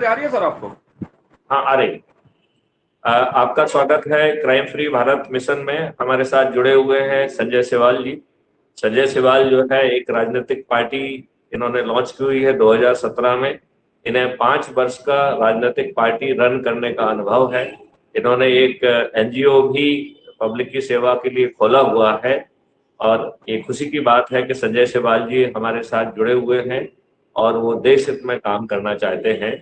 आ रही है सर आपको? हाँ, आ रही। आपका स्वागत है क्राइम फ्री भारत मिशन में। हमारे साथ जुड़े हुए हैं संजय सिवाल जी। संजय सिवाल जो है एक राजनीतिक पार्टी इन्होंने लॉन्च की हुई है 2017 में। इन्हें 5 वर्ष का राजनीतिक पार्टी रन करने का अनुभव है। इन्होंने एक एनजीओ भी पब्लिक की सेवा के लिए खोला हुआ है। और ये खुशी की बात है कि संजय सिवाल जी हमारे साथ जुड़े हुए हैं और वो देश हित में काम करना चाहते हैं।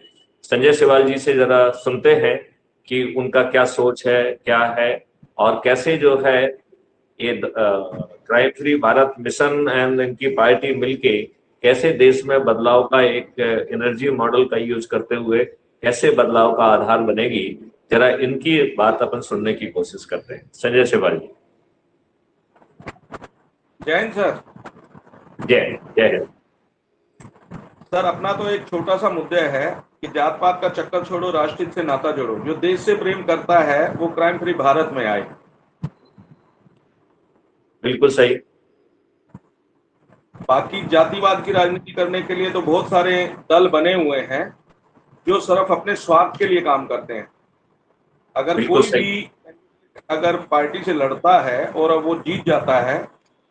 संजय सिवाल जी से जरा सुनते हैं कि उनका क्या सोच है, क्या है, और कैसे जो है ये crime free Bharat mission and इनकी पार्टी मिलके कैसे देश में बदलाव का एक एनर्जी मॉडल का यूज करते हुए कैसे बदलाव का आधार बनेगी। जरा इनकी बात अपन सुनने की कोशिश करते हैं। संजय सिवाल जी। जय हिंद सर। जय जय हिंद। सर अपना तो एक छोटा सा मुद्दा है कि जात पात का चक्कर छोड़ो, राष्ट्रहित से नाता जोड़ो। जो देश से प्रेम करता है वो क्राइम फ्री भारत में आए। बिल्कुल सही। बाकी जातिवाद की राजनीति करने के लिए तो बहुत सारे दल बने हुए हैं जो सिर्फ अपने स्वार्थ के लिए काम करते हैं। अगर बिल्कुल कोई सही। भी अगर पार्टी से लड़ता है और वो जीत जाता है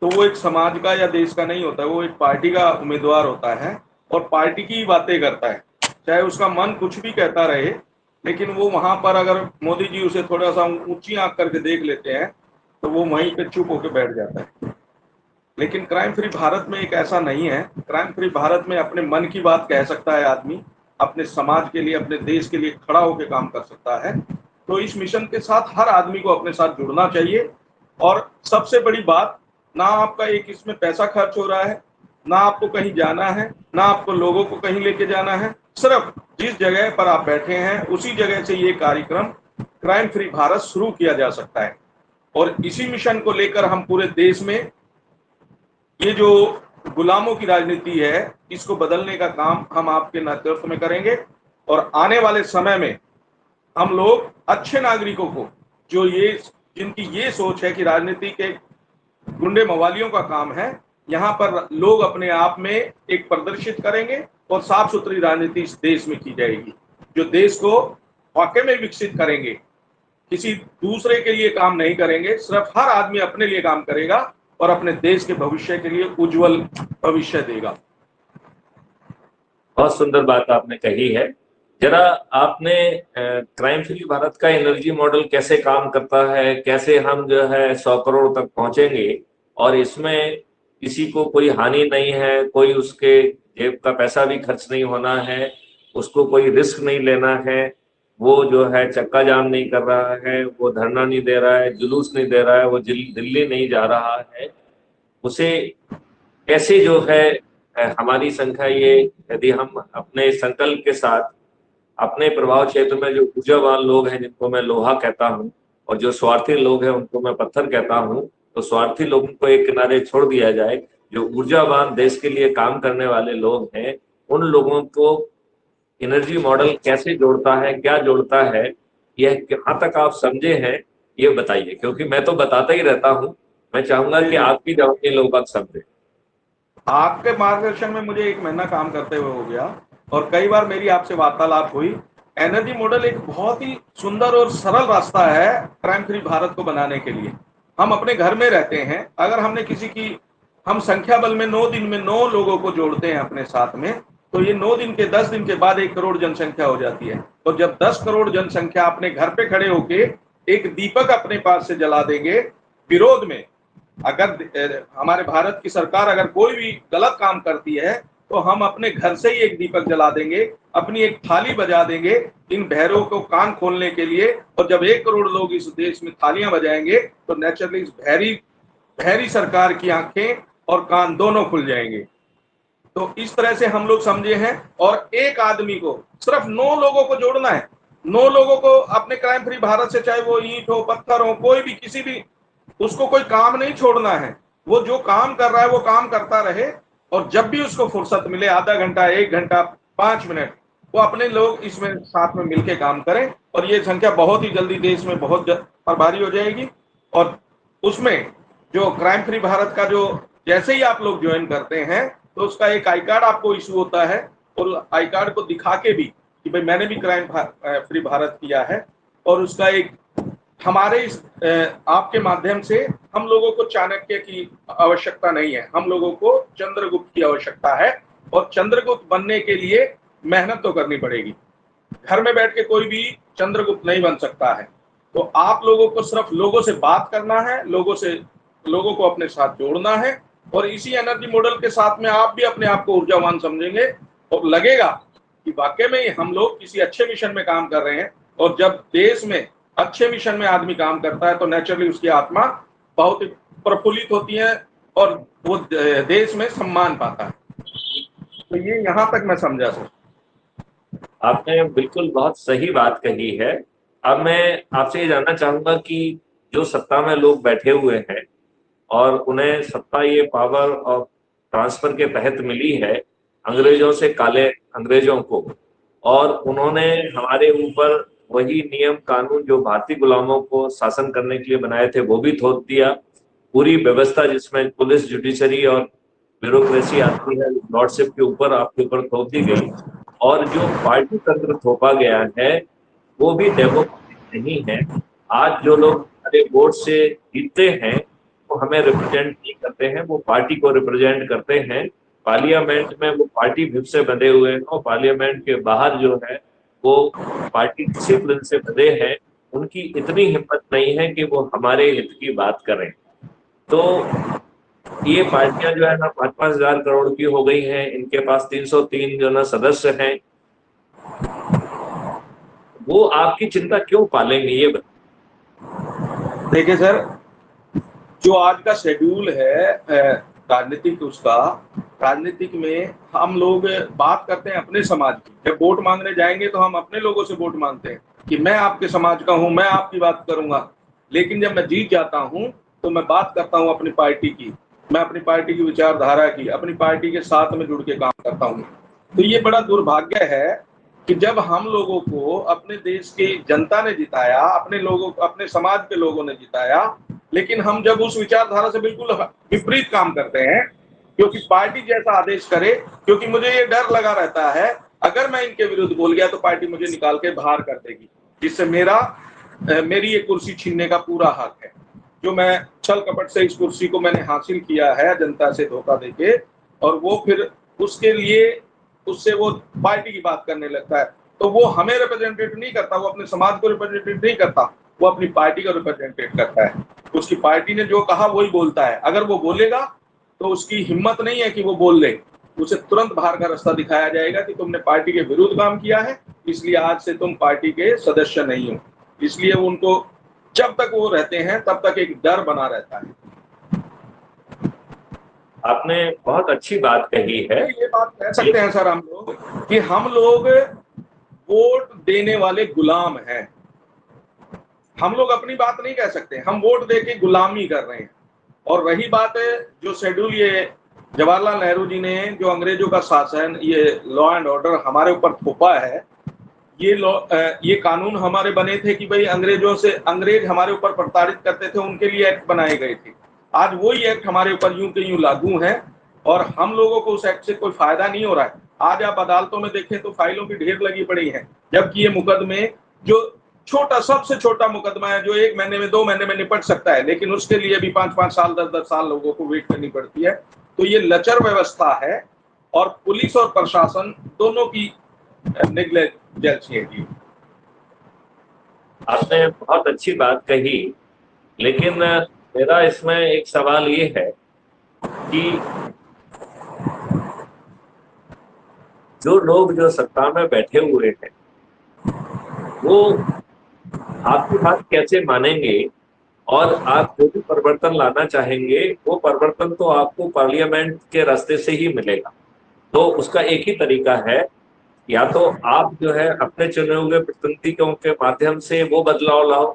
तो वो एक समाज का या देश का नहीं होता है, वो एक पार्टी का उम्मीदवार होता है और पार्टी की ही बातें करता है। चाहे उसका मन कुछ भी कहता रहे, लेकिन वो वहां पर अगर मोदी जी उसे थोड़ा सा ऊंची आंख करके देख लेते हैं तो वो वहीं पे चुप होकर बैठ जाता है। लेकिन क्राइम फ्री भारत में एक ऐसा नहीं है। क्राइम फ्री भारत में अपने मन की बात कह सकता है आदमी, अपने समाज के लिए, अपने देश के लिए खड़ा होकर काम कर सकता है। तो इस मिशन के साथ हर आदमी को अपने साथ जुड़ना चाहिए। और सबसे बड़ी बात, ना आपका एक इसमें पैसा खर्च हो रहा है, ना आपको कहीं जाना है, ना आपको लोगों को कहीं लेके जाना है। सिर्फ जिस जगह पर आप बैठे हैं उसी जगह से ये कार्यक्रम क्राइम फ्री भारत शुरू किया जा सकता है। और इसी मिशन को लेकर हम पूरे देश में ये जो गुलामों की राजनीति है इसको बदलने का काम हम आपके नेतृत्व में करेंगे। और आने वाले समय में हम लोग अच्छे नागरिकों को, जो ये जिनकी ये सोच है कि राजनीति के गुंडे मवालियों का काम है, यहाँ पर लोग अपने आप में एक प्रदर्शित करेंगे और साफ सुथरी राजनीति इस देश में की जाएगी, जो देश को वाकई में विकसित करेंगे। किसी दूसरे के लिए काम नहीं करेंगे, सिर्फ हर आदमी अपने लिए काम करेगा और अपने देश के भविष्य के लिए उज्जवल भविष्य देगा। बहुत सुंदर बात आपने कही है। जरा आपने क्राइम फ्री भारत का एनर्जी मॉडल कैसे काम करता है, कैसे हम जो है 100 करोड़ तक पहुंचेंगे और इसमें किसी को कोई हानि नहीं है, कोई उसके जेब का पैसा भी खर्च नहीं होना है, उसको कोई रिस्क नहीं लेना है, वो जो है चक्का जाम नहीं कर रहा है, वो धरना नहीं दे रहा है, जुलूस नहीं दे रहा है, वो दिल्ली नहीं जा रहा है, उसे कैसे जो है हमारी संख्या ये, यदि हम अपने संकल्प के साथ अपने प्रभाव क्षेत्र में जो ऊर्जावान लोग हैं जिनको मैं लोहा कहता हूं और जो स्वार्थी लोग हैं उनको मैं पत्थर कहता हूं, तो स्वार्थी लोगों को एक किनारे छोड़ दिया जाए। जो ऊर्जावान देश के लिए काम करने वाले लोग हैं उन लोगों को एनर्जी मॉडल कैसे जोड़ता है, क्या जोड़ता है, यह कहाँ तक आप समझे हैं, ये बताइए। क्योंकि मैं तो बताता ही रहता हूँ, मैं चाहूंगा जी कि जी। आप भी जाओगे लोग बात समझे। आपके मार्गदर्शन में मुझे 1 महीना काम करते हुए हो गया और कई बार मेरी आपसे वार्तालाप हुई। एनर्जी मॉडल एक बहुत ही सुंदर और सरल रास्ता है क्राइम फ्री भारत को बनाने के लिए। हम अपने घर में रहते हैं, अगर हमने किसी की, हम संख्या बल में 9 दिन में 9 लोगों को जोड़ते हैं अपने साथ में, तो ये 9 दिन के 10 दिन के बाद 1 करोड़ जनसंख्या हो जाती है। और जब 10 करोड़ जनसंख्या अपने घर पे खड़े होके एक दीपक अपने पास से जला देंगे विरोध में, अगर हमारे भारत की सरकार अगर कोई भी गलत काम करती है तो हम अपने घर से ही एक दीपक जला देंगे, अपनी एक थाली बजा देंगे इन बहरों को कान खोलने के लिए। और जब 1 करोड़ लोग इस देश में थालियां बजाएंगे तो नेचुरली इस बहरी बहरी सरकार की आंखें और कान दोनों खुल जाएंगे। तो इस तरह से हम लोग समझे हैं। और एक आदमी को, सिर्फ 9 लोगों को जोड़ना है। 9 लोगों को अपने क्राइम फ्री भारत से, चाहे वो ईंट हो, पत्थर हो, कोई भी, किसी भी, उसको कोई काम नहीं छोड़ना है। वो जो काम कर रहा है वो काम करता रहे और जब भी उसको फुर्सत मिले, आधा घंटा, 1 घंटा, 5 मिनट, वो अपने लोग इसमें साथ में मिलकर काम करें। और ये संख्या बहुत ही जल्दी देश में बहुत प्रभारी हो जाएगी। और उसमें जो क्राइम फ्री भारत का जो, जैसे ही आप लोग ज्वाइन करते हैं तो उसका एक आई कार्ड आपको इशू होता है और आई कार्ड को दिखा के भी कि भाई मैंने भी क्राइम फ्री भारत किया है, और उसका एक हमारे इस आपके माध्यम से हम लोगों को चाणक्य की आवश्यकता नहीं है, हम लोगों को चंद्रगुप्त की आवश्यकता है, और चंद्रगुप्त बनने के लिए मेहनत तो करनी पड़ेगी। घर में बैठ के कोई भी चंद्रगुप्त नहीं बन सकता है। तो आप लोगों को सिर्फ लोगों से बात करना है, लोगों को अपने साथ जोड़ना है, और इसी एनर्जी मॉडल के साथ में आप भी अपने आप को ऊर्जावान समझेंगे और लगेगा कि वाकई में हम लोग किसी अच्छे मिशन में काम कर रहे हैं। और जब देश में अच्छे मिशन में आदमी काम करता है तो नेचुरली उसकी आत्मा बहुत ही प्रफुल्लित होती है और वो देश में सम्मान पाता है। तो ये यहाँ तक मैं समझा सर। आपने बिल्कुल बहुत सही बात कही है। अब मैं आपसे ये जानना चाहूंगा कि जो सत्ता में लोग बैठे हुए हैं और उन्हें सत्ता ये पावर और ट्रांसफर के तहत मिली है अंग्रेजों से, काले अंग्रेजों को, और उन्होंने हमारे ऊपर वही नियम कानून जो भारतीय गुलामों को शासन करने के लिए बनाए थे वो भी थोप दिया। पूरी व्यवस्था जिसमें पुलिस, जुडिशरी और ब्यूरोक्रेसी आती है, लॉर्डशिप के ऊपर आपके ऊपर थोप दी गई। और जो पार्टी तंत्र थोपा गया है वो भी डेमोक्रेटिक नहीं है। आज जो लोग हमारे वोट से जीतते हैं वो हमें रिप्रेजेंट नहीं करते हैं, वो पार्टी को रिप्रेजेंट करते हैं। पार्लियामेंट में वो पार्टी व्हिप से बंधे हुए हैं और पार्लियामेंट के बाहर जो है वो पार्टी डिसिप्लिन से बंधे हैं। उनकी इतनी हिम्मत नहीं है कि वो हमारे हित की बात करें। तो ये पार्टियां जो है ना 5-5 हजार करोड़ की हो गई हैं, इनके पास 303 जो ना सदस्य हैं। वो आपकी चिंता क्यों पालेंगे ये बताइए। देखिए सर, जो आज का शेड्यूल है राजनीतिक, उसका राजनीतिक में हम लोग बात करते हैं अपने समाज की। जब वोट मांगने जाएंगे तो हम अपने लोगों से वोट मांगते हैं कि मैं आपके समाज का हूं, मैं आपकी बात करूंगा। लेकिन जब मैं जीत जाता हूं तो मैं बात करता हूं अपनी पार्टी की, मैं अपनी पार्टी की विचारधारा की, अपनी पार्टी के साथ में जुड़ के काम करता हूं। तो ये बड़ा दुर्भाग्य है कि जब हम लोगों को अपने देश की जनता ने जिताया, अपने लोगों, अपने समाज के लोगों ने जिताया, लेकिन हम जब उस विचारधारा से बिल्कुल विपरीत काम करते हैं, क्योंकि पार्टी जैसा आदेश करे, क्योंकि मुझे ये डर लगा रहता है अगर मैं इनके विरुद्ध बोल गया तो पार्टी मुझे निकाल के बाहर कर देगी, जिससे मेरी ये कुर्सी छीनने का पूरा हक है। जो मैं छल कपट से इस कुर्सी को मैंने हासिल किया है जनता से धोखा देके, और वो फिर उसके लिए उससे वो पार्टी की बात करने लगता है, तो वो हमें रिप्रेजेंटेट नहीं करता, वो अपने समाज को रिप्रेजेंटेट नहीं करता, वो अपनी पार्टी को रिप्रेजेंटेट करता है। उसकी पार्टी ने जो कहा वही बोलता है। अगर वो बोलेगा तो उसकी हिम्मत नहीं है कि वो बोल ले, उसे तुरंत बाहर का रास्ता दिखाया जाएगा कि तुमने पार्टी के विरुद्ध काम किया है, इसलिए आज से तुम पार्टी के सदस्य नहीं हो। इसलिए उनको जब तक वो रहते हैं तब तक एक डर बना रहता है। आपने बहुत अच्छी बात कही है। ये बात कह सकते हैं सर हम लोग कि हम लोग वोट देने वाले गुलाम हैं। हम लोग अपनी बात नहीं कह सकते, हम वोट देके गुलामी कर रहे हैं। और रही बात है जो शेड्यूल ये जवाहरलाल नेहरू जी ने जो अंग्रेजों का शासन, ये लॉ एंड ऑर्डर हमारे ऊपर थोपा है, ये कानून हमारे बने थे कि भाई अंग्रेज हमारे ऊपर प्रताड़ित करते थे, उनके लिए एक्ट बनाए गए थे। आज वही एक्ट हमारे ऊपर यूं के यूं लागू है और हम लोगों को उस एक्ट से कोई फायदा नहीं हो रहा है। आज आप अदालतों में देखें तो फाइलों की ढेर लगी पड़ी है, जबकि ये मुकदमे जो सबसे छोटा मुकदमा है जो 1 महीने में 2 महीने में निपट सकता है, लेकिन उसके लिए भी 5-5 साल 10-10 साल लोगों को वेट करनी पड़ती है। तो ये लचर व्यवस्था है और पुलिस और प्रशासन दोनों की नेग्लिजेंस है। आपने बहुत अच्छी बात कही, लेकिन मेरा इसमें एक सवाल ये है कि जो लोग जो सत्ता में बैठे हुए हैं वो आपकी बात कैसे मानेंगे, और आप जो भी परिवर्तन लाना चाहेंगे वो परिवर्तन तो आपको पार्लियामेंट के रास्ते से ही मिलेगा। तो उसका एक ही तरीका है, या तो आप जो है अपने चुने हुए प्रतिनिधियों के माध्यम से वो बदलाव लाओ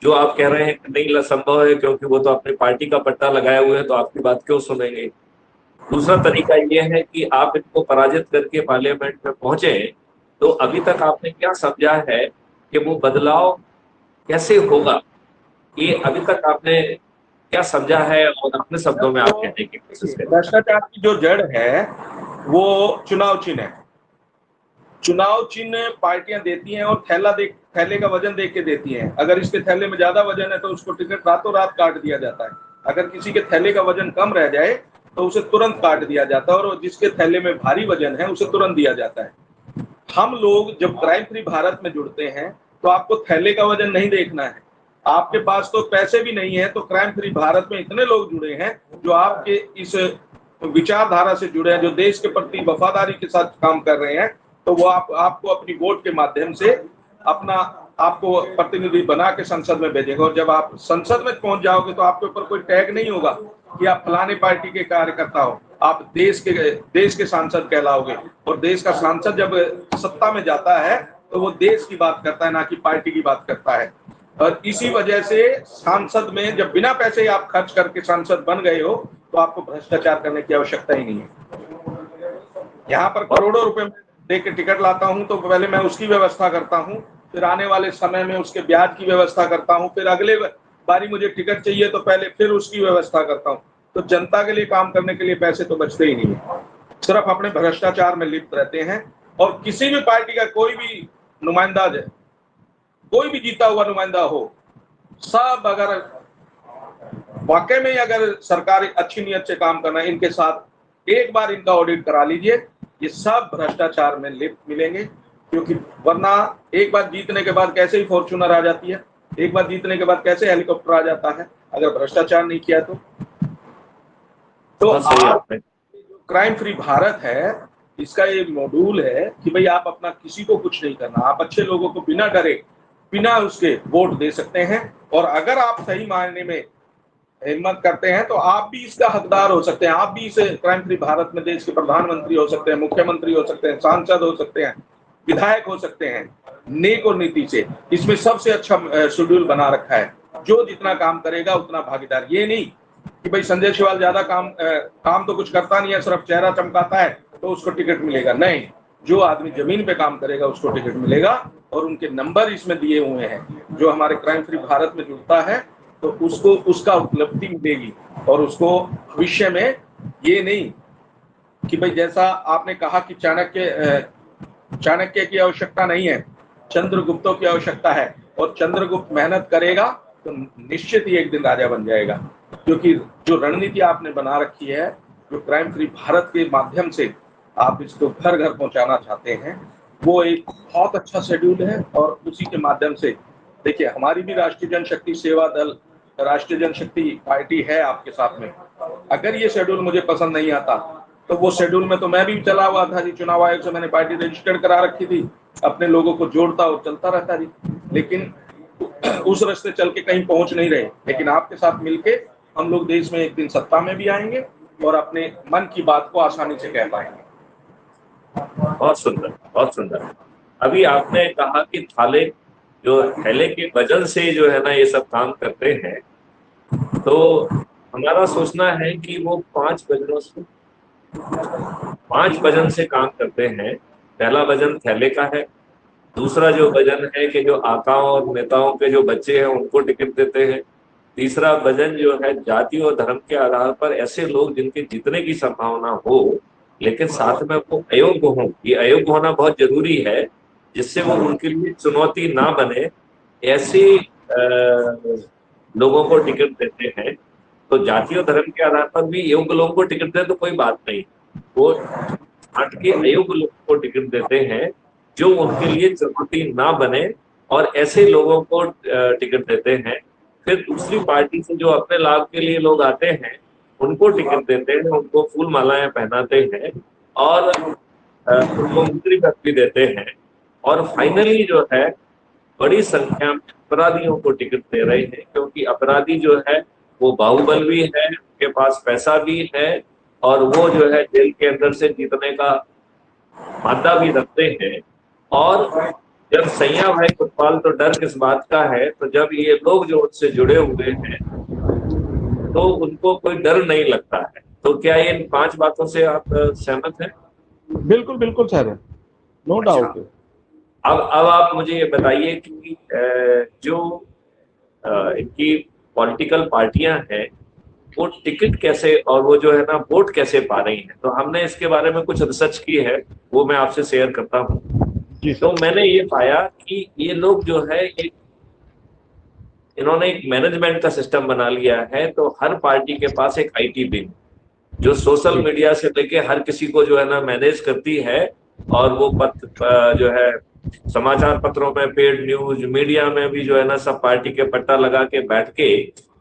जो आप कह रहे हैं कि नहीं संभव है क्योंकि वो तो अपनी पार्टी का पट्टा लगाए हुए हैं, तो आपकी बात क्यों सुनेंगे। दूसरा तरीका ये है कि आप इनको पराजित करके पार्लियामेंट में पहुंचे। तो अभी तक आपने क्या समझा है कि वो बदलाव कैसे होगा, ये अभी तक आपने क्या समझा है, और अपने शब्दों में आप कहने की कोशिश करें। भ्रष्टाचार की जो जड़ है वो चुनाव चिन्ह है। चुनाव चिन्ह पार्टियां देती हैं और थैले का वजन देख के देती हैं। अगर इसके थैले में ज्यादा वजन है तो उसको टिकट रातों रात काट दिया जाता है। अगर किसी के थैले का वजन कम रह जाए तो उसे तुरंत काट दिया जाता है, और जिसके थैले में भारी वजन है उसे तुरंत दिया जाता है। हम लोग जब क्राइम फ्री भारत में जुड़ते हैं तो आपको थैले का वजन नहीं देखना है। आपके पास तो पैसे भी नहीं है, तो क्राइम फ्री भारत में इतने लोग जुड़े हैं जो आपके इस विचारधारा से जुड़े हैं, जो देश के प्रति वफादारी के साथ काम कर रहे हैं, तो वो आपको अपनी वोट के माध्यम से अपना आपको प्रतिनिधि बना के संसद में भेजेंगे। और जब आप संसद में पहुंच जाओगे तो आपके ऊपर कोई टैग नहीं होगा कि आप फलाने पार्टी के कार्यकर्ता हो, आप देश के सांसद कहलाओगे। और देश का सांसद जब सत्ता में जाता है तो वो देश की बात करता है, ना कि पार्टी की बात करता है। और इसी वजह से सांसद में जब बिना पैसे आप खर्च करके सांसद बन गए हो तो आपको भ्रष्टाचार करने की आवश्यकता ही नहीं है। यहाँ पर करोड़ों रुपए दे के टिकट लाता हूँ तो पहले मैं उसकी व्यवस्था करता हूँ, फिर आने वाले समय में उसके ब्याज की व्यवस्था करता हूँ, फिर अगले बारी मुझे टिकट चाहिए तो पहले फिर उसकी व्यवस्था करता हूँ। तो जनता के लिए काम करने के लिए पैसे तो बचते ही नहीं है, सिर्फ अपने भ्रष्टाचार में लिप्त रहते हैं। और किसी भी पार्टी का कोई भी नुमाइंदा, कोई भी जीता हुआ नुमाइंदा हो, सब अगर वाकई में अगर सरकार अच्छी नीयत से काम करना है, इनके साथ एक बार इनका ऑडिट करा लीजिए, ये सब भ्रष्टाचार में लिप्त मिलेंगे। क्योंकि वरना एक बार जीतने के बाद कैसे ही फॉर्च्यूनर आ जाती है, एक बार जीतने के बाद कैसे हेलीकॉप्टर आ जाता है, अगर भ्रष्टाचार नहीं किया तो आप क्राइम फ्री भारत है, इसका ये मॉड्यूल है कि भाई आप अपना किसी को कुछ नहीं करना, आप अच्छे लोगों को बिना डरे बिना उसके वोट दे सकते हैं। और अगर आप सही मायने में हिम्मत करते हैं तो आप भी इसका हकदार हो सकते हैं, आप भी इस क्राइम फ्री भारत में देश के प्रधानमंत्री हो सकते हैं, मुख्यमंत्री हो सकते हैं, सांसद हो सकते हैं, विधायक हो सकते हैं, नेक और नीति से। इसमें सबसे अच्छा शेड्यूल बना रखा है, जो जितना काम करेगा उतना भागीदार। ये नहीं कि भाई संजय शिवाल ज्यादा काम तो कुछ करता नहीं है, सिर्फ चेहरा चमकाता है तो उसको टिकट मिलेगा, नहीं। जो आदमी जमीन पे काम करेगा उसको टिकट मिलेगा, और उनके नंबर इसमें दिए हुए हैं। जो हमारे क्राइम फ्री भारत में जुड़ता है तो उसको उसका उपलब्धि मिलेगी, और उसको भविष्य में ये नहीं कि भाई जैसा आपने कहा कि चाणक्य की आवश्यकता नहीं है, चंद्रगुप्तों की आवश्यकता है। और चंद्रगुप्त मेहनत करेगा तो निश्चित ही एक दिन राजा बन जाएगा। क्योंकि जो रणनीति आपने बना रखी है, जो क्राइम फ्री भारत के माध्यम से आप इसको घर घर पहुंचाना चाहते हैं, वो एक बहुत अच्छा शेड्यूल है। और उसी के माध्यम से देखिए, हमारी भी राष्ट्रीय जनशक्ति सेवा दल, राष्ट्रीय जनशक्ति पार्टी है आपके साथ में। अगर ये शेड्यूल मुझे पसंद नहीं आता तो वो शेड्यूल में तो मैं भी चला हुआ था जी, चुनाव आयोग से मैंने पार्टी रजिस्टर्ड करा रखी थी, अपने लोगों को जोड़ता और चलता रहता जी। लेकिन उस रास्ते चल के कहीं पहुंच नहीं रहे। लेकिन आपके साथ मिलके हम लोग देश में एक दिन सत्ता में भी आएंगे और अपने मन की बात को आसानी से कह पाएंगे। बहुत सुंदर, बहुत सुंदर। अभी आपने कहा कि थैले के वजन से जो है ना ये सब काम करते हैं, तो हमारा सोचना है कि वो 5 वजन से काम करते हैं। पहला वजन थैले का है, दूसरा जो वजन है कि जो आकाओं और नेताओं के जो बच्चे हैं उनको टिकट देते हैं, तीसरा वजन जो है जाति और धर्म के आधार पर ऐसे लोग जिनके जीतने की संभावना हो लेकिन साथ में वो अयोग्य हो। ये अयोग्य होना बहुत जरूरी है, जिससे वो उनके लिए चुनौती ना बने, ऐसे लोगों को टिकट देते हैं। तो जाति और धर्म के आधार पर भी योग्य लोगों को टिकट दे तो कोई बात नहीं, वो हट के अयोग्य लोगों को टिकट देते हैं जो उनके लिए चुनौती ना बने, और ऐसे लोगों को टिकट देते हैं। फिर दूसरी पार्टी से जो अपने लाभ के लिए लोग आते हैं उनको टिकट देते हैं, उनको फूल मालाएं पहनाते हैं और उनको मंत्री पद भी देते हैं। और फाइनली जो है बड़ी संख्या में अपराधियों को टिकट दे रहे हैं, क्योंकि अपराधी जो है वो बाहुबल भी है, उनके पास पैसा भी है, और वो जो है जेल के अंदर से जीतने का मादा भी रखते हैं। और जब सैया भाई कुटपाल तो डर किस बात का है, तो जब ये लोग जो उनसे जुड़े हुए हैं तो उनको कोई डर नहीं लगता है। तो क्या इन 5 बातों से आप सहमत हैं? बिल्कुल बिल्कुल सर, नो डाउट। अब आप मुझे ये बताइए कि जो इनकी पॉलिटिकल पार्टियां हैं वो टिकट कैसे और वो जो है ना वोट कैसे पा रही हैं, तो हमने इसके बारे में कुछ रिसर्च की है, वो मैं आपसे शेयर करता हूँ। जी तो सर। मैंने ये पाया कि ये लोग जो है इन्होंने एक मैनेजमेंट का सिस्टम बना लिया है। तो हर पार्टी के पास एक आईटी विंग जो सोशल जी मीडिया से लेके हर किसी को जो है ना मैनेज करती है। और वो जो है समाचार पत्रों में, पेड न्यूज मीडिया में भी जो है ना सब पार्टी के पट्टा लगा के बैठ के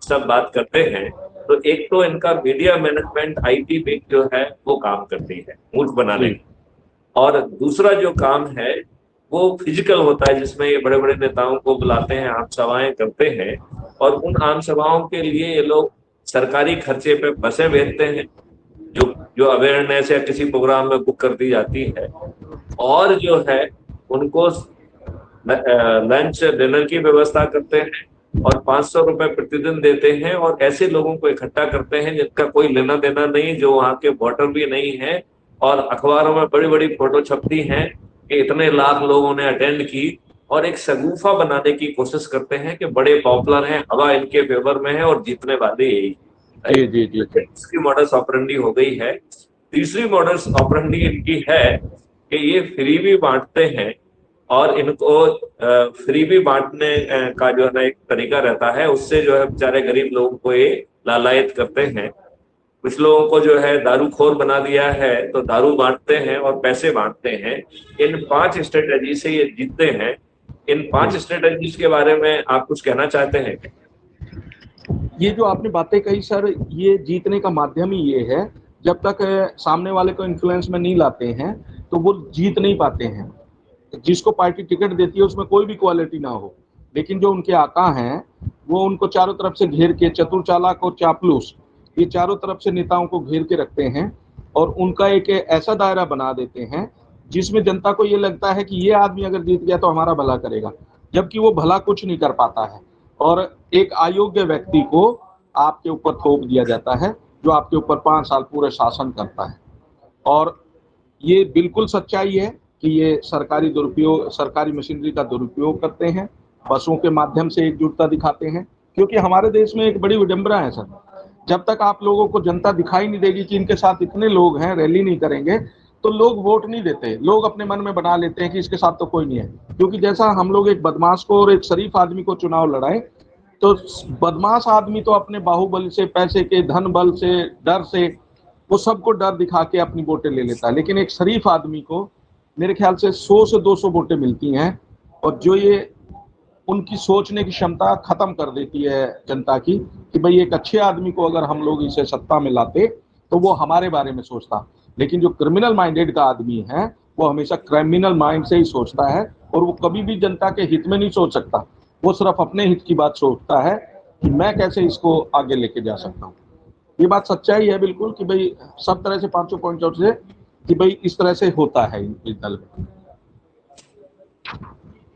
सब बात करते हैं। तो एक तो इनका मीडिया मैनेजमेंट आईटी विंग जो है वो काम करती है मूर्ख बनाने जी की। और दूसरा जो काम है वो फिजिकल होता है, जिसमें ये बड़े बड़े नेताओं को बुलाते हैं, आम सभाएं करते हैं। और उन आम सभाओं के लिए ये लोग सरकारी खर्चे पे बसें भेजते हैं, जो जो अवेयरनेस या किसी प्रोग्राम में बुक कर दी जाती है। और जो है उनको लंच डिनर की व्यवस्था करते हैं और 500 रुपए प्रतिदिन देते हैं। और ऐसे लोगों को इकट्ठा करते हैं जिनका कोई लेना देना नहीं, जो वहां के वोटर भी नहीं है। और अखबारों में बड़ी बड़ी फोटो छपती हैं कि इतने लाख लोगों ने अटेंड की। और एक शगुफा बनाने की कोशिश करते हैं कि बड़े पॉपुलर हैं, हवा इनके फेवर में है और जीतने वाले यही। जी राइट। जी जी तो इसकी मॉडल्स ऑपरेंडी हो गई है। तीसरी मॉडल्स ऑपरेंडी इनकी है कि ये फ्री भी बांटते हैं। और इनको फ्री भी बांटने का जो है ना एक तरीका रहता है, उससे जो है बेचारे गरीब लोगों को ये लालायित करते हैं। कुछ लोगों को जो है दारूखोर बना दिया है, तो दारू बांटते हैं और पैसे बांटते हैं। इन 5 स्ट्रेटेजी से ये जीतते हैं। इन जी। 5 स्ट्रेटेजीज के बारे में आप कुछ कहना चाहते हैं? ये जो आपने बातें कही सर, ये जीतने का माध्यम ही ये है। जब तक सामने वाले को इन्फ्लुएंस में नहीं लाते हैं तो वो जीत नहीं पाते हैं। जिसको पार्टी टिकट देती है उसमें कोई भी क्वालिटी ना हो, लेकिन जो उनके आका हैं वो उनको चारों तरफ से घेर के, चतुर चालाक और चापलूस, ये चारों तरफ से नेताओं को घेर के रखते हैं और उनका एक ऐसा दायरा बना देते हैं जिसमें जनता को ये लगता है कि ये आदमी अगर जीत गया तो हमारा भला करेगा, जबकि वो भला कुछ नहीं कर पाता है। और एक अयोग्य व्यक्ति को आपके ऊपर थोप दिया जाता है जो आपके ऊपर 5 साल पूरे शासन करता है। और ये बिल्कुल सच्चाई है कि ये सरकारी दुरुपयोग, सरकारी मशीनरी का दुरुपयोग करते हैं, बसों के माध्यम से एकजुटता दिखाते हैं। क्योंकि हमारे देश में एक बड़ी विडंबना है सर, जब तक आप लोगों को जनता दिखाई नहीं देगी कि इनके साथ इतने लोग हैं, रैली नहीं करेंगे, तो लोग वोट नहीं देते। लोग अपने मन में बना लेते हैं कि इसके साथ तो कोई नहीं है। क्योंकि जैसा हम लोग एक बदमाश को और एक शरीफ आदमी को चुनाव लड़ाएं, तो बदमाश आदमी तो अपने बाहुबल से, पैसे के धन बल से, डर से, वो सबको डर दिखा के अपनी वोटें ले लेता है। लेकिन एक शरीफ आदमी को मेरे ख्याल से 100 से 200 वोटें मिलती हैं, और जो ये उनकी सोचने की क्षमता खत्म कर देती है जनता की, कि भाई एक अच्छे आदमी को अगर हम लोग इसे सत्ता में लाते तो वो हमारे बारे में सोचता। लेकिन जो क्रिमिनल माइंडेड का आदमी है वो हमेशा क्रिमिनल माइंड से ही सोचता है, और वो कभी भी जनता के हित में नहीं सोच सकता। वो सिर्फ अपने हित की बात सोचता है कि मैं कैसे इसको आगे लेके जा सकता हूँ। ये बात सच्चाई है बिल्कुल कि भाई सब तरह से, पांचों पॉइंट आउट से, कि भाई इस तरह से होता है इस दल में।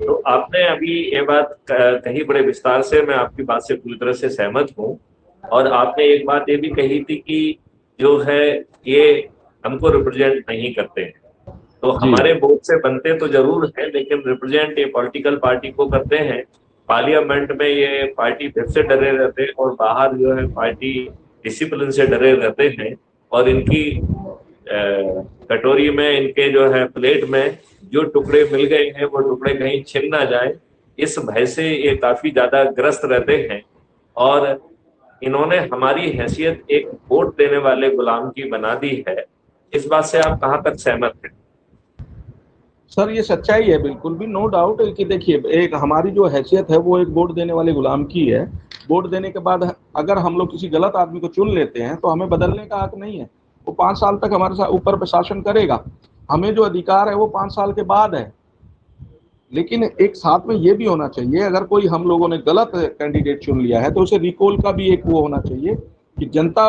तो आपने अभी ये बात कही बड़े विस्तार से, मैं आपकी बात से पूरी तरह से सहमत हूँ। और आपने एक बात ये भी कही थी कि जो है ये हमको रिप्रेजेंट नहीं करते हैं। तो जी हमारे वोट से बनते तो जरूर है, लेकिन रिप्रेजेंट ये पॉलिटिकल पार्टी को करते हैं। पार्लियामेंट में ये पार्टी फिर से डरे रहते हैं और बाहर जो है पार्टी डिसिप्लिन से डरे रहते हैं। और इनकी कटोरी में, इनके जो है प्लेट में जो टुकड़े मिल गए हैं वो टुकड़े कहीं छिन ना जाए, इस भय से ये काफी ज्यादा ग्रस्त रहते हैं। और इन्होंने हमारी हैसियत एक वोट देने वाले गुलाम की बना दी है। इस बात से आप कहाँ तक सहमत हैं? सर, ये सच्चाई है बिल्कुल भी, नो डाउट कि देखिए, एक हमारी जो हैसियत है वो एक वोट देने वाले गुलाम की है। वोट देने के बाद अगर हम लोग किसी गलत आदमी को चुन लेते हैं तो हमें बदलने का हक नहीं है। वो 5 साल तक हमारे साथ ऊपर प्रशासन करेगा। हमें जो अधिकार है वो 5 साल के बाद है। लेकिन एक साथ में ये भी होना चाहिए, अगर कोई हम लोगों ने गलत कैंडिडेट चुन लिया है तो उसे रिकॉल का भी एक वो होना चाहिए कि जनता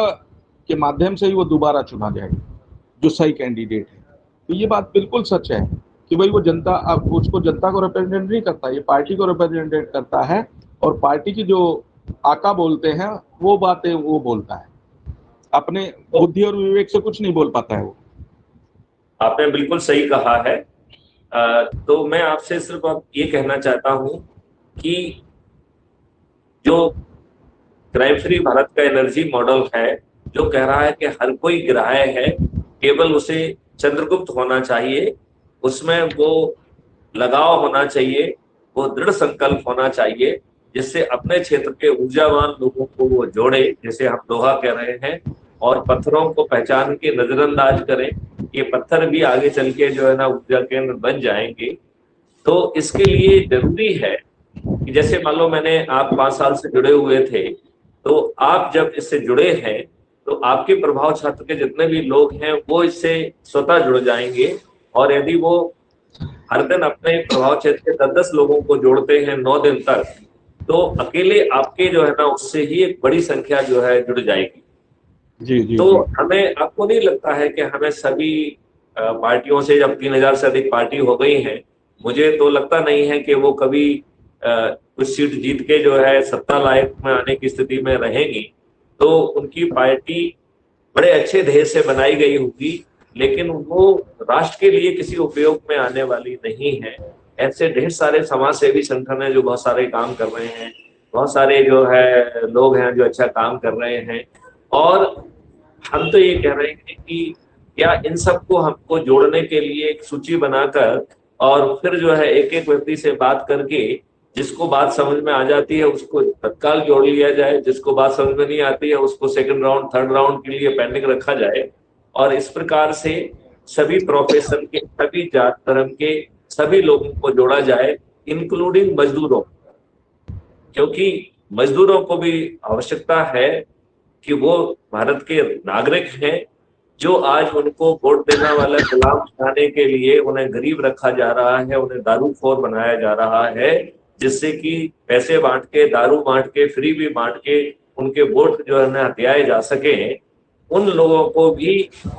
के माध्यम से ही वो दोबारा चुना जाए जो सही कैंडिडेट है। तो ये बात बिल्कुल सच है कि भाई वो जनता, अब उसको जनता को रिप्रेजेंट नहीं करता, ये पार्टी को रिप्रेजेंट करता है। और पार्टी की जो आका बोलते हैं वो बातें वो बोलता है, अपने बुद्धि और विवेक से कुछ नहीं बोल पाता है वो। आपने बिल्कुल सही कहा है। तो मैं आपसे सिर्फ अब ये कहना चाहता हूं कि जो क्राइम फ्री भारत का एनर्जी मॉडल है, जो कह रहा है कि हर कोई ग्राह्य है, केवल उसे चंद्रगुप्त होना चाहिए, उसमें वो लगाव होना चाहिए, वो दृढ़ संकल्प होना चाहिए, जिससे अपने क्षेत्र के ऊर्जावान लोगों को वो जोड़े, जैसे हम दोहा कह रहे हैं, और पत्थरों को पहचान के नजरअंदाज करें। ये पत्थर भी आगे चल के जो है ना ऊर्जा केंद्र बन जाएंगे। तो इसके लिए जरूरी है कि जैसे मान लो मैंने आप 5 साल से जुड़े हुए थे, तो आप जब इससे जुड़े हैं तो आपके प्रभाव क्षेत्र के जितने भी लोग हैं वो इससे स्वतः जुड़ जाएंगे। और यदि वो हर दिन अपने प्रभाव क्षेत्र के 10-10 लोगों को जोड़ते हैं 9 दिन तक, तो अकेले आपके जो है ना उससे ही एक बड़ी संख्या जो है जुड़ जाएगी। जी जी तो जी। हमें, आपको नहीं लगता है कि हमें सभी पार्टियों से, जब 3,000 से अधिक पार्टी हो गई हैं, मुझे तो लगता नहीं है कि वो कभी कुछ सीट जीत के जो है सत्ता लायक में आने की स्थिति में रहेंगी। तो उनकी पार्टी बड़े अच्छे ध्येय से बनाई गई होगी, लेकिन वो राष्ट्र के लिए किसी उपयोग में आने वाली नहीं है। ऐसे ढेर सारे समाज सेवी संगठन हैं जो बहुत सारे काम कर रहे हैं, बहुत सारे जो है लोग हैं जो अच्छा काम कर रहे हैं। और हम तो ये कह रहे हैं कि क्या इन सबको हमको जोड़ने के लिए एक सूची बनाकर, और फिर जो है एक एक व्यक्ति से बात करके, जिसको बात समझ में आ जाती है उसको तत्काल जोड़ लिया जाए, जिसको बात समझ में नहीं आती है उसको सेकंड राउंड, थर्ड राउंड के लिए पेंडिंग रखा जाए। और इस प्रकार से सभी प्रोफेशन के, सभी जात धर्म के सभी लोगों को जोड़ा जाए, इंक्लूडिंग मजदूरों, क्योंकि मजदूरों को भी आवश्यकता है कि वो भारत के नागरिक हैं। जो आज उनको वोट देने वाला गुलाम बनाने के लिए उन्हें गरीब रखा जा रहा है, उन्हें दारूखोर बनाया जा रहा है, जिससे कि पैसे बांट के, दारू बांट के, फ्री भी बांट के उनके वोट जो है ना हथियाए जा सके, उन लोगों को भी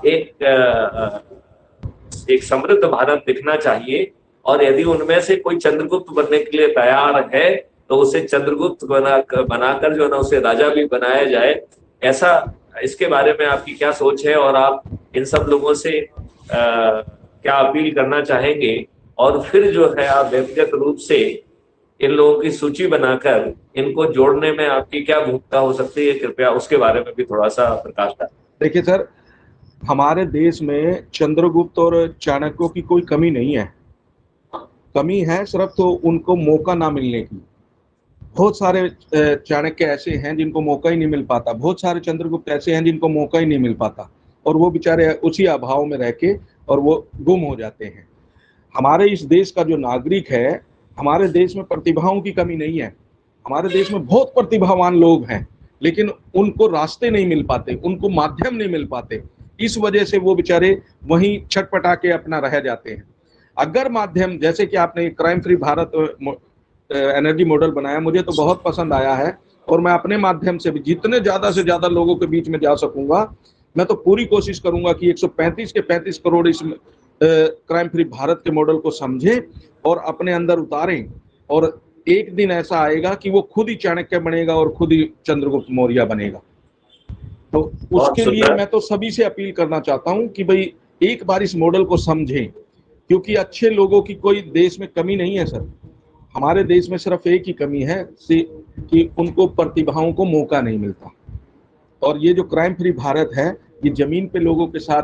एक समृद्ध भारत दिखना चाहिए। और यदि उनमें से कोई चंद्रगुप्त बनने के लिए तैयार है तो उसे चंद्रगुप्त बनाकर जो है ना उसे राजा भी बनाया जाए। ऐसा, इसके बारे में आपकी क्या सोच है, और आप इन सब लोगों से क्या अपील करना चाहेंगे? और फिर जो है आप व्यक्तिगत रूप से इन लोगों की सूची बनाकर इनको जोड़ने में आपकी क्या भूमिका हो सकती है, कृपया उसके बारे में भी थोड़ा सा प्रकाश डालें। देखिए सर, हमारे देश में चंद्रगुप्त और चाणक्यों की कोई कमी नहीं है। कमी है सिर्फ तो उनको मौका ना मिलने की। बहुत सारे चाणक्य ऐसे हैं जिनको मौका ही नहीं मिल पाता, बहुत सारे चंद्रगुप्त ऐसे हैं जिनको मौका ही नहीं मिल पाता, और वो बेचारे उसी अभाव में रह के और वो गुम हो जाते हैं। हमारे इस देश का जो नागरिक है, हमारे देश में प्रतिभाओं की कमी नहीं है। हमारे देश में बहुत प्रतिभावान लोग हैं, लेकिन उनको रास्ते नहीं मिल पाते, उनको माध्यम नहीं मिल पाते। इस वजह से वो बेचारे वहीं छटपटा के अपना रह जाते हैं। अगर माध्यम, जैसे कि आपने crime free Bharat energy model बनाया, मुझे तो बहुत पसंद आया है, और मैं अपने माध्यम से भी जितने ज़्यादा से ज़्यादा लोगों के बीच में जा सकूंगा, मैं तो पूरी कोशिश करूंगा कि 135 के 35 करोड़ इस क्राइम फ्री भारत के मॉडल को समझें और अपने अंदर उतारें। और एक दिन ऐसा आएगा कि वो खुद ही चाणक्य बनेगा और खुद ही चंद्रगुप्त मौर्य बनेगा। तो बहुत उसके लिए सुंदर। मैं तो सभी से अपील करना चाहता हूं कि भाई एक बार इस मॉडल को समझें, क्योंकि अच्छे लोगों की कोई देश में कमी नहीं है सर। हमारे देश में सिर्फ एक ही कमी है कि उनको प्रतिभाओं को मौका नहीं मिलता। और ये जो क्राइम फ्री भारत है, ये जमीन पे लोगों के साथ,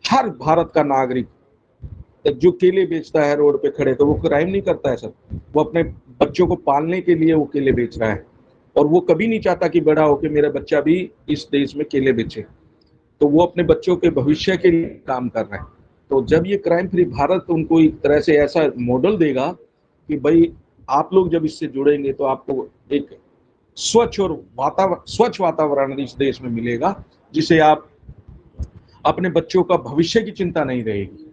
हर भारत का नागरिक जो केले बेचता है रोड पे खड़े, तो वो क्राइम नहीं करता है सर। वो अपने बच्चों को पालने के लिए वो केले बेच रहा है, और वो कभी नहीं चाहता कि बड़ा होकर मेरा बच्चा भी इस देश में केले बेचे। तो वो अपने बच्चों के भविष्य के लिए काम कर रहे हैं। तो जब ये क्राइम फ्री भारत उनको एक तरह से ऐसा मॉडल देगा कि भाई आप लोग जब इससे जुड़ेंगे तो आपको एक स्वच्छ वातावरण इस देश में मिलेगा, जिसे आप अपने बच्चों का भविष्य की चिंता नहीं रहेगी।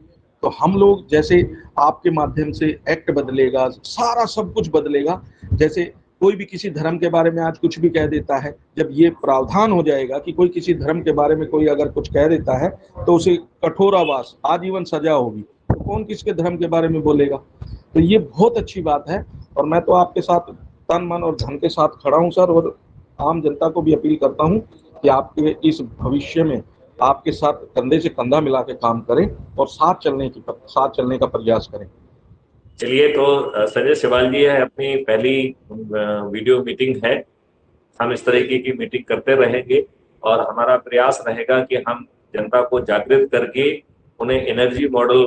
तो हम लोग, जैसे आपके माध्यम से एक्ट बदलेगा, सारा सब कुछ बदलेगा। जैसे कोई भी किसी धर्म के बारे में आज कुछ भी कह देता है, जब ये प्रावधान हो जाएगा कि कोई किसी धर्म के बारे में कोई अगर कुछ कह देता है तो उसे कठोरावास, आजीवन सजा होगी, तो कौन किसके धर्म के बारे में बोलेगा। तो ये बहुत अच्छी बात है, और मैं तो आपके साथ तन मन और धन के साथ खड़ा हूँ सर। और आम जनता को भी अपील करता हूँ कि आपके इस भविष्य में आपके साथ कंधे से कंधा मिला के काम करें और साथ चलने का प्रयास करें। चलिए, तो संजय सिवाल जी है, अपनी पहली वीडियो मीटिंग है। हम इस तरीके की मीटिंग करते रहेंगे, और हमारा प्रयास रहेगा कि हम जनता को जागृत करके उन्हें एनर्जी मॉडल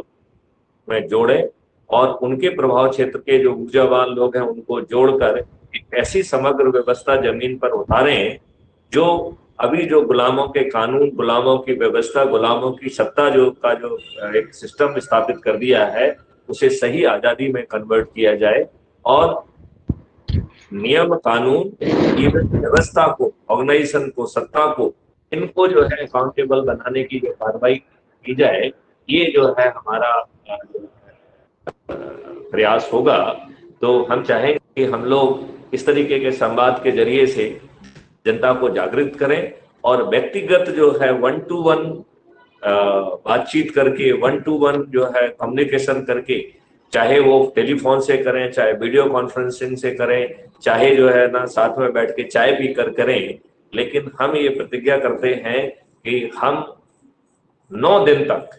में जोड़ें, और उनके प्रभाव क्षेत्र के जो ऊर्जावान लोग हैं उनको जोड़कर एक ऐसी समग्र व्यवस्था जमीन पर उतारें जो अभी जो गुलामों के कानून, गुलामों की व्यवस्था, गुलामों की सत्ता जो एक सिस्टम स्थापित कर दिया है, उसे सही आजादी में कन्वर्ट किया जाए और नियम, कानून, इवन व्यवस्था को, ऑर्गेनाइजेशन को, सत्ता को, इनको जो है अकाउंटेबल बनाने की जो कार्रवाई की जाए, ये जो है हमारा प्रयास होगा। तो हम चाहेंगे कि हम लोग इस तरीके के संवाद के जरिए से जनता को जागृत करें और व्यक्तिगत जो है 1-to-1 बातचीत करके, 1-to-1 जो है कम्युनिकेशन करके, चाहे वो टेलीफोन से करें, चाहे वीडियो कॉन्फ्रेंसिंग से करें, चाहे जो है ना साथ में बैठ के चाय पीकर करें, लेकिन हम ये प्रतिज्ञा करते हैं कि हम 9 दिन तक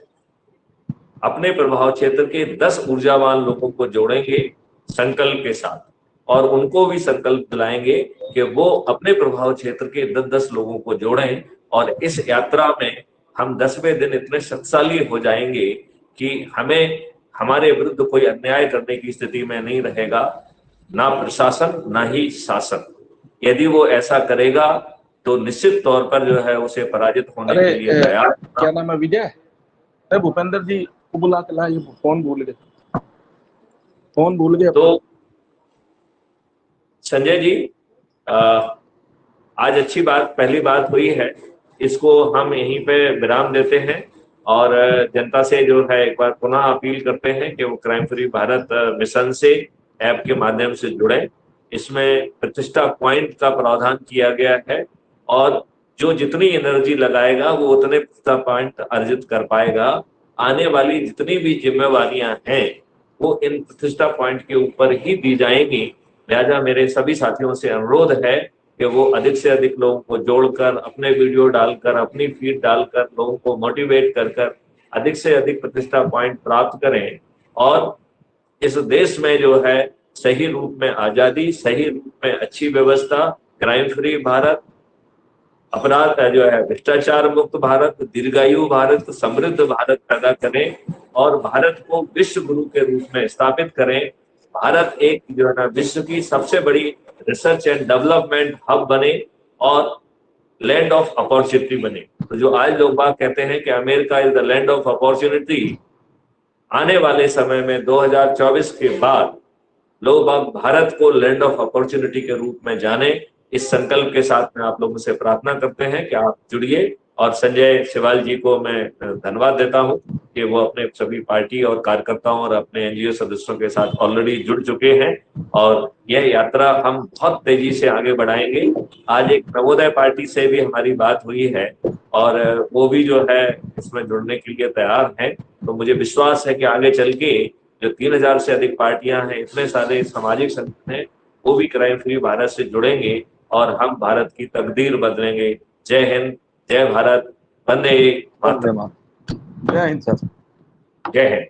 अपने प्रभाव क्षेत्र के 10 ऊर्जावान लोगों को जोड़ेंगे संकल्प के साथ और उनको भी संकल्प दिलाएंगे कि वो अपने प्रभाव क्षेत्र के 10-10 लोगों को जोड़ें और इस यात्रा में हम 10वें दिन इतने शक्तिशाली हो जाएंगे कि हमें हमारे विरुद्ध कोई अन्याय करने की स्थिति में नहीं रहेगा, ना प्रशासन ना ही शासन। यदि वो ऐसा करेगा तो निश्चित तौर पर जो है उसे पराजित होने के लिए तैयार। क्या नाम है? विजय, भूपेंद्र जी को बुला के लाए, फोन भूल गए। तो संजय जी, आज अच्छी बात, पहली बात हुई है, इसको हम यहीं पे विराम देते हैं और जनता से जो है एक बार पुनः अपील करते हैं कि वो क्राइम फ्री भारत मिशन से ऐप के माध्यम से जुड़े। इसमें प्रतिष्ठा पॉइंट का प्रावधान किया गया है और जो जितनी एनर्जी लगाएगा वो उतने प्रतिष्ठा पॉइंट अर्जित कर पाएगा। आने वाली जितनी भी जिम्मेवारियां हैं वो इन प्रतिष्ठा पॉइंट के ऊपर ही दी जाएंगी। लिहाजा मेरे सभी साथियों से अनुरोध है कि वो अधिक से अधिक लोगों को जोड़कर, अपने वीडियो डालकर, अपनी फीड डालकर, लोगों को मोटिवेट कर अधिक से अधिक प्रतिष्ठा पॉइंट प्राप्त करें और इस देश में जो है सही रूप में आजादी, सही रूप में अच्छी व्यवस्था, क्राइम फ्री भारत, अपराध जो है भ्रष्टाचार मुक्त भारत, दीर्घायु भारत, समृद्ध भारत पैदा करें और भारत को विश्व गुरु के रूप में स्थापित करें। भारत एक जो है ना विश्व की सबसे बड़ी रिसर्च एंड डेवलपमेंट हब बने और लैंड ऑफ अपॉर्चुनिटी बने। तो जो आज लोग बात कहते हैं कि America is the land of opportunity, आने वाले समय में 2024 के बाद लोग भारत को लैंड ऑफ अपॉर्चुनिटी के रूप में जाने। इस संकल्प के साथ में आप लोगों से प्रार्थना करते हैं कि आप जुड़िए और संजय शिवाल जी को मैं धन्यवाद देता हूं कि वो अपने सभी पार्टी और कार्यकर्ताओं और अपने एनजीओ सदस्यों के साथ ऑलरेडी जुड़ चुके हैं और यह यात्रा हम बहुत तेजी से आगे बढ़ाएंगे। आज एक नवोदय पार्टी से भी हमारी बात हुई है और वो भी जो है इसमें जुड़ने के लिए तैयार है। तो मुझे विश्वास है कि आगे चल के जो 3000 से अधिक पार्टियां हैं, इतने सारे सामाजिक संगठन हैं, वो भी क्राइम फ्री भारत से जुड़ेंगे और हम भारत की तकदीर बदलेंगे। जय हिंद, जय भारत, वंदे मातरम। जय हिंद सर। जय हिंद।